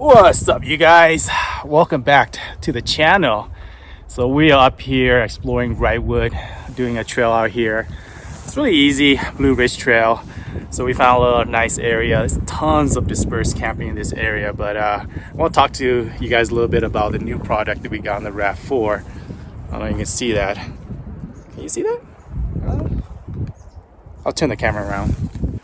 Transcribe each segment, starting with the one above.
What's up, you guys? Welcome back to the channel. So we are up here exploring Wrightwood, doing a trail out here. It's really easy, Blue Ridge Trail. So we found a little nice area. There's tons of dispersed camping in this area, but I want to talk to you guys a little bit about the new product that we got on the RAV4. I don't know if you can see that. Can you see that? I'll turn the camera around.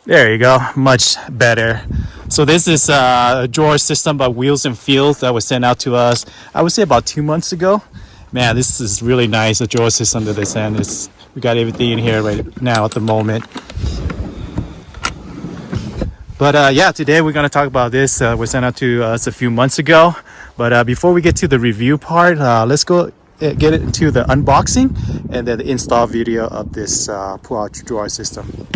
There you go, much better. So this is a drawer system by Wheels and Fields that was sent out to us, I would say about 2 months ago. Man, this is really nice, a drawer system that they sent. We got everything in here right now at the moment. But yeah, today we're gonna talk about this. Was sent out to us a few months ago. But before we get to the review part, let's go get into the unboxing and then the install video of this pull-out drawer system.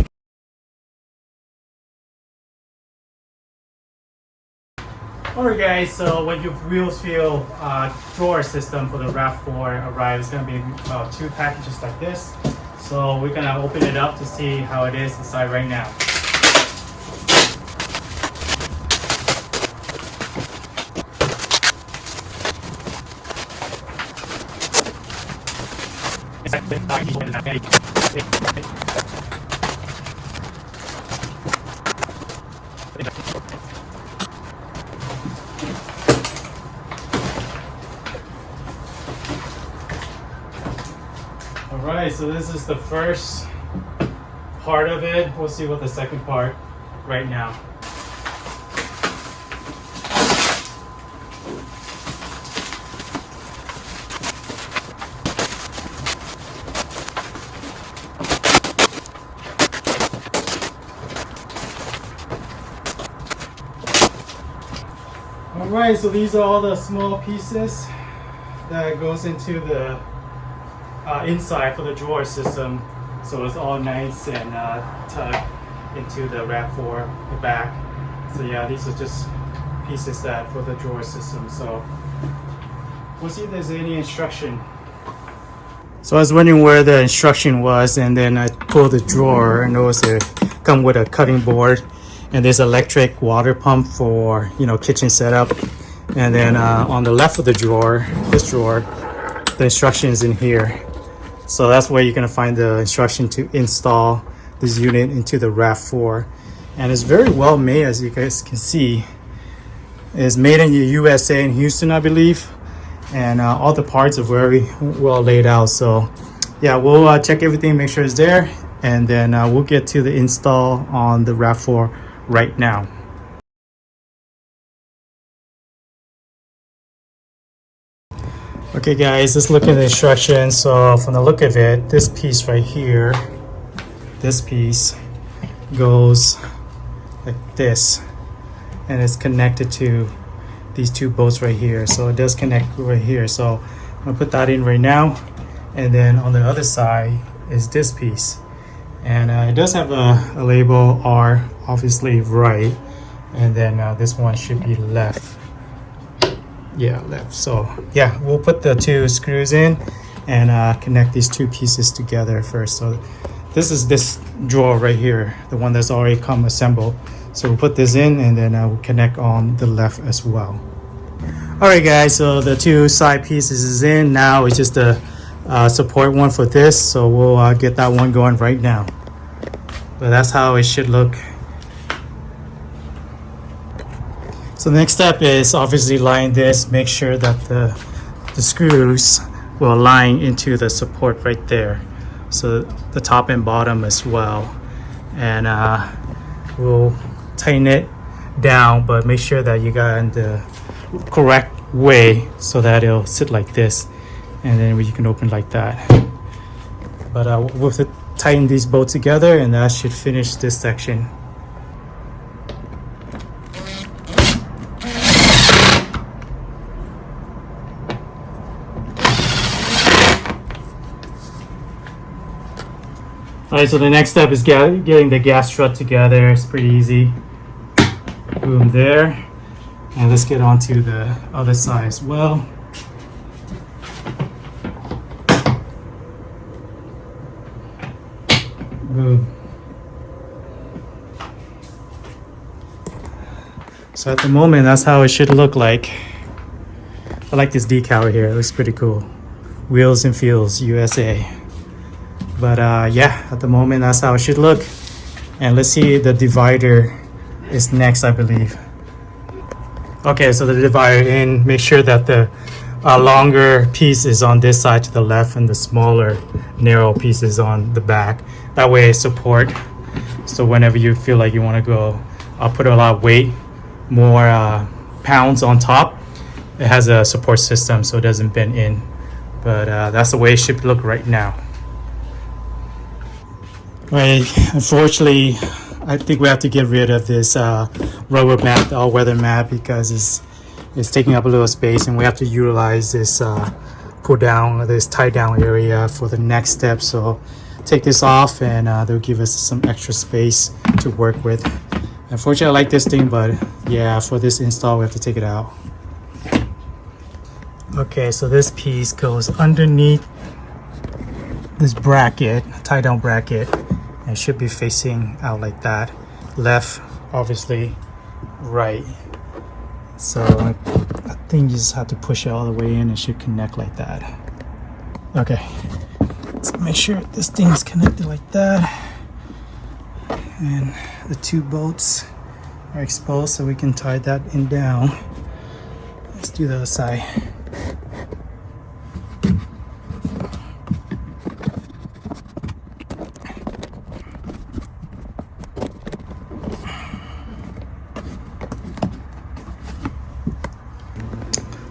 Alright guys, so when your Wheels Feel drawer system for the RAV4 arrives, it's going to be 2 packages like this. So we're going to open it up to see how it is inside right now. Alright, so this is the first part of it. We'll see what the second part right now. Alright, so these are all the small pieces that goes into the inside for the drawer system, so it's all nice and tucked into the RAV4, the back. So yeah, these are just pieces that for the drawer system. So we'll see if there's any instruction. So I was wondering where the instruction was, and then I pulled the drawer and noticed it come with a cutting board and this electric water pump for, you know, kitchen setup. And then on the left of the drawer, this drawer, the instructions in here. So that's where you're going to find the instruction to install this unit into the RAV4. And it's very well made, as you guys can see. It's made in the USA in Houston, I believe. And all the parts are very well laid out. So yeah, we'll check everything, make sure it's there. And then we'll get to the install on the RAV4 right now. Okay guys, let's look at the instructions. So from the look of it, this piece right here, this piece goes like this, and it's connected to these 2 bolts right here. So it does connect right here. So I'm gonna put that in right now. And then on the other side is this piece. And it does have a label R, obviously right. And then this one should be left. Yeah, left. So yeah, we'll put the 2 screws in and connect these 2 pieces together first. So this is this drawer right here, the one that's already come assembled. So we'll put this in, and then we'll connect on the left as well. All right guys, so the 2 side pieces is in. Now it's just a support one for this, so we'll get that one going right now. But that's how it should look. So the next step is obviously line this, make sure that the screws will align into the support right there. So the top and bottom as well. And we'll tighten it down, but make sure that you got in the correct way so that it'll sit like this. And then you can open like that. But we'll tighten these bolts together, and that should finish this section. Alright, so the next step is getting the gas strut together. It's pretty easy. Boom, there. And let's get onto the other side as well. Boom. So at the moment, that's how it should look like. I like this decal here. It looks pretty cool. Wheels and Feels USA. But yeah, at the moment, that's how it should look. And let's see, the divider is next, I believe. Okay, so the divider in, make sure that the longer piece is on this side to the left and the smaller narrow piece is on the back. That way it support. So whenever you feel like you want to go, I'll put a lot of weight, more pounds on top. It has a support system so it doesn't bend in. But that's the way it should look right now. Right, unfortunately, I think we have to get rid of this rubber mat, the all-weather mat, because it's taking up a little space, and we have to utilize this pull down, this tie down area for the next step. So take this off, and they'll give us some extra space to work with. Unfortunately, I like this thing, but yeah, for this install, we have to take it out. Okay, so this piece goes underneath this bracket, tie down bracket. It should be facing out like that. Left, obviously, right. So I think you just have to push it all the way in. It should connect like that. Okay, so make sure this thing is connected like that. And the two bolts are exposed so we can tie that in down. Let's do the other side.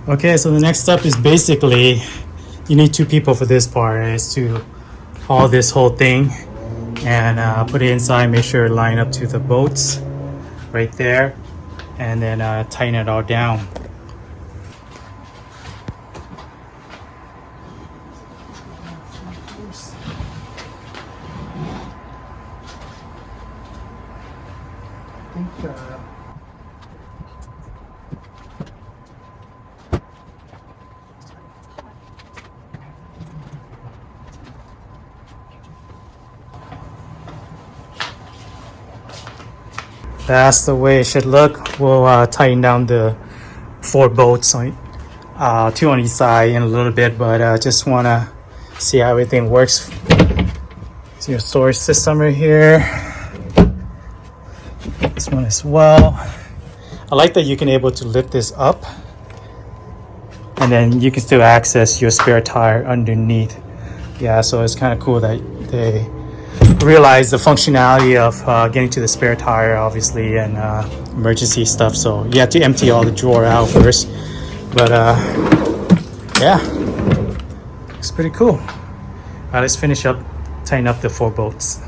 Okay, so the next step is basically, you need two people for this part, is to haul this whole thing and put it inside, make sure it line up to the bolts right there, and then tighten it all down. That's the way it should look. We'll tighten down the 4 bolts on 2 on each side in a little bit, but just want to see how everything works. So your storage system right here. This one as well. I like that you can able to lift this up, and then you can still access your spare tire underneath. Yeah, so it's kind of cool that they realize the functionality of getting to the spare tire, obviously, and emergency stuff. So you have to empty all the drawer out first, but yeah, it's pretty cool. All right, let's finish up, tighten up the 4 bolts.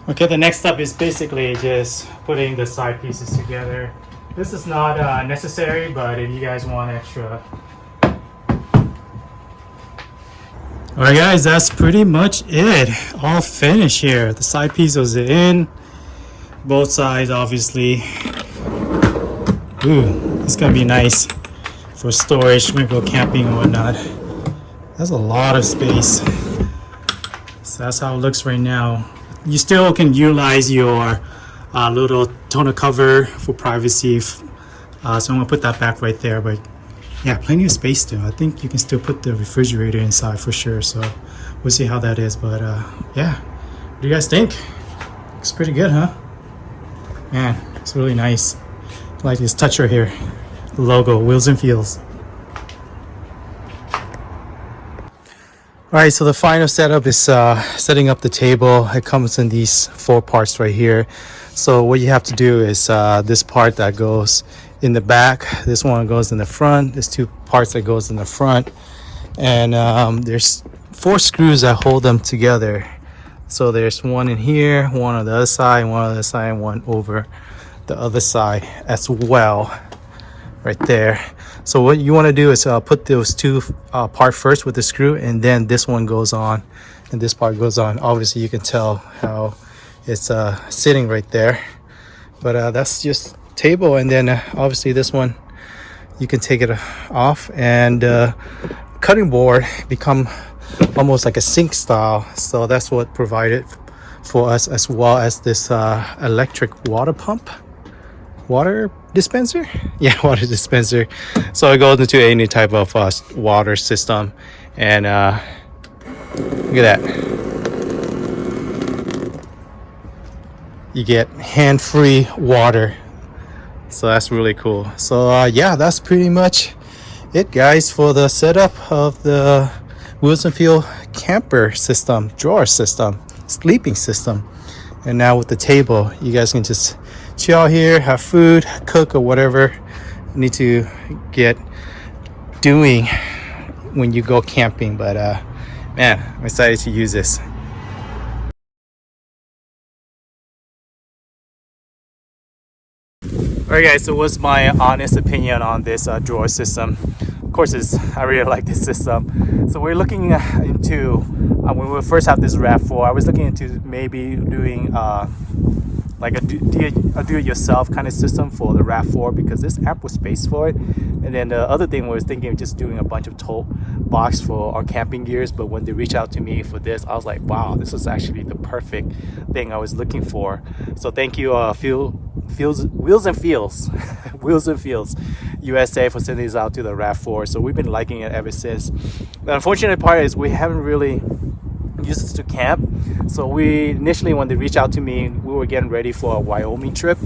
Okay, the next step is basically just putting the side pieces together. This is not necessary, but if you guys want extra. Alright guys, that's pretty much it. All finished here. The side pieces are in. Both sides, obviously. Ooh, it's gonna be nice for storage, maybe go camping and whatnot. That's a lot of space. So that's how it looks right now. You still can utilize your little tonneau cover for privacy. So I'm gonna put that back right there, but yeah, plenty of space still. I think you can still put the refrigerator inside for sure. So we'll see how that is, but yeah. What do you guys think? Looks pretty good, huh? Man, it's really nice. I like this touch right here. The logo, Wheels and Feels. All right, so the final setup is setting up the table. It comes in these 4 parts right here. So what you have to do is this part that goes in the back, this one goes in the front, there's 2 parts that goes in the front, and there's 4 screws that hold them together. So there's one in here, one on the other side, one on the other side, and one over the other side as well, right there. So what you want to do is put those two part first with the screw, and then this one goes on and this part goes on. Obviously you can tell how it's sitting right there, but that's just table. And then obviously this one you can take it off, and cutting board become almost like a sink style. So that's what provided for us, as well as this electric water pump, water dispenser. Yeah, water dispenser. So it goes into any type of water system. And look at that, you get hand-free water. So that's really cool. So yeah, that's pretty much it, guys, for the setup of the Wheels and Feel camper system, drawer system, sleeping system. And now with the table, you guys can just chill here, have food, cook, or whatever you need to get doing when you go camping. But man, I'm excited to use this. Alright guys, so what's my honest opinion on this drawer system? Of course, I really like this system. So we're looking into, when we first have this RAV4, I was looking into maybe doing like a do-it-yourself kind of system for the RAV4, because there's ample space for it. And then the other thing was thinking of just doing a bunch of tote box for our camping gears. But when they reached out to me for this, I was like, wow, this is actually the perfect thing I was looking for. So thank you, Wheels and Feels Wheels and Feels USA, for sending these out to the RAV4. So we've been liking it ever since. The unfortunate part is we haven't really used this to camp. So we initially, when they reached out to me, we were getting ready for a Wyoming trip,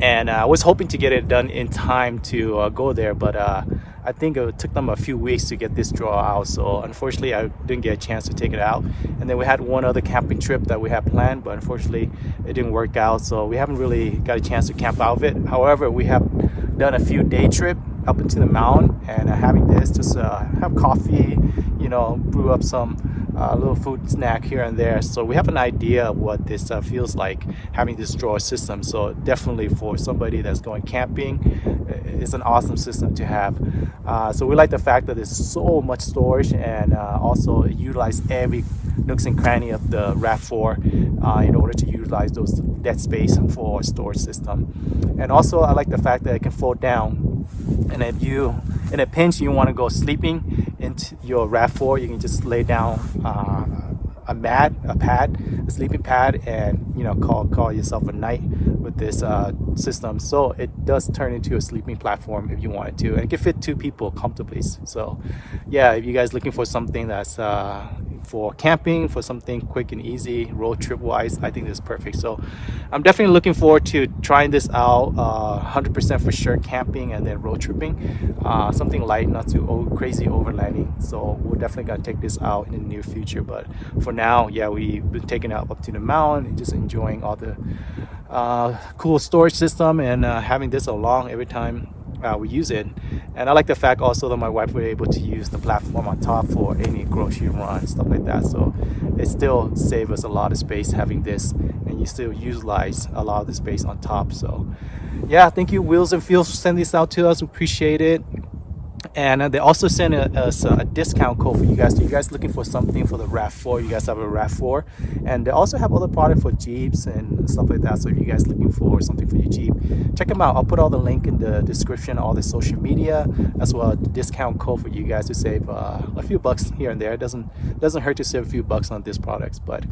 and I was hoping to get it done in time to go there, but I think it took them a few weeks to get this drawer out. So unfortunately I didn't get a chance to take it out. And then we had one other camping trip that we had planned, but unfortunately it didn't work out, so we haven't really got a chance to camp out of it. However, we have done a few day trip up into the mountain, and having this, just have coffee, you know, brew up some little food snack here and there. So we have an idea of what this feels like, having this drawer system. So definitely for somebody that's going camping, it's an awesome system to have. So we like the fact that there's so much storage, and also utilize every nooks and cranny of the RAV4 in order to utilize that space for a storage system. And also I like the fact that it can fold down, and if you in a pinch you want to go sleeping into your RAV4, you can just lay down a sleeping pad, and you know, call yourself a night with this system. So it does turn into a sleeping platform if you wanted to, and it can fit 2 people comfortably. So yeah, if you guys looking for something that's for camping, for something quick and easy road trip wise, I think this is perfect. So I'm definitely looking forward to trying this out, 100% for sure camping and then road tripping, something light, not too crazy overlanding. So we're definitely gonna take this out in the near future. But for now, yeah, we've been taking it up to the mountain and just enjoying all the cool storage system, and having this along every time we use it. And I like the fact also that my wife was able to use the platform on top for any grocery run, stuff like that. So it still saves us a lot of space having this, and you still utilize a lot of the space on top. So yeah, thank you Wheels and Feels for sending this out to us. We appreciate it. And they also sent us a discount code for you guys. So you guys looking for something for the RAV4, you guys have a RAV4, and they also have other product for Jeeps and stuff like that. So if you guys looking for something for your Jeep, check them out. I'll put all the link in the description, all the social media, as well as the discount code for you guys to save a few bucks here and there. It doesn't hurt to save a few bucks on these products. But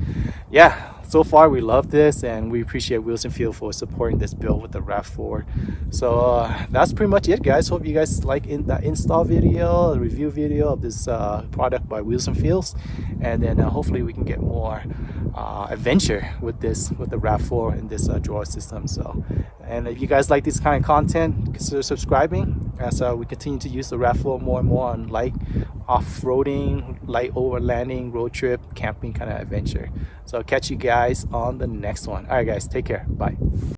yeah, so far we love this, and we appreciate Wheels and Feel for supporting this build with the RAV4. So that's pretty much it, guys. Hope you guys like that install video, a review video of this product by Wheels and Feels, and then hopefully we can get more adventure with the RAV4 and this drawer system. So, and if you guys like this kind of content, consider subscribing as we continue to use the RAV4 more and more on light off-roading, light overlanding, road trip, camping kind of adventure. So I'll catch you guys on the next one. All right guys, take care. Bye.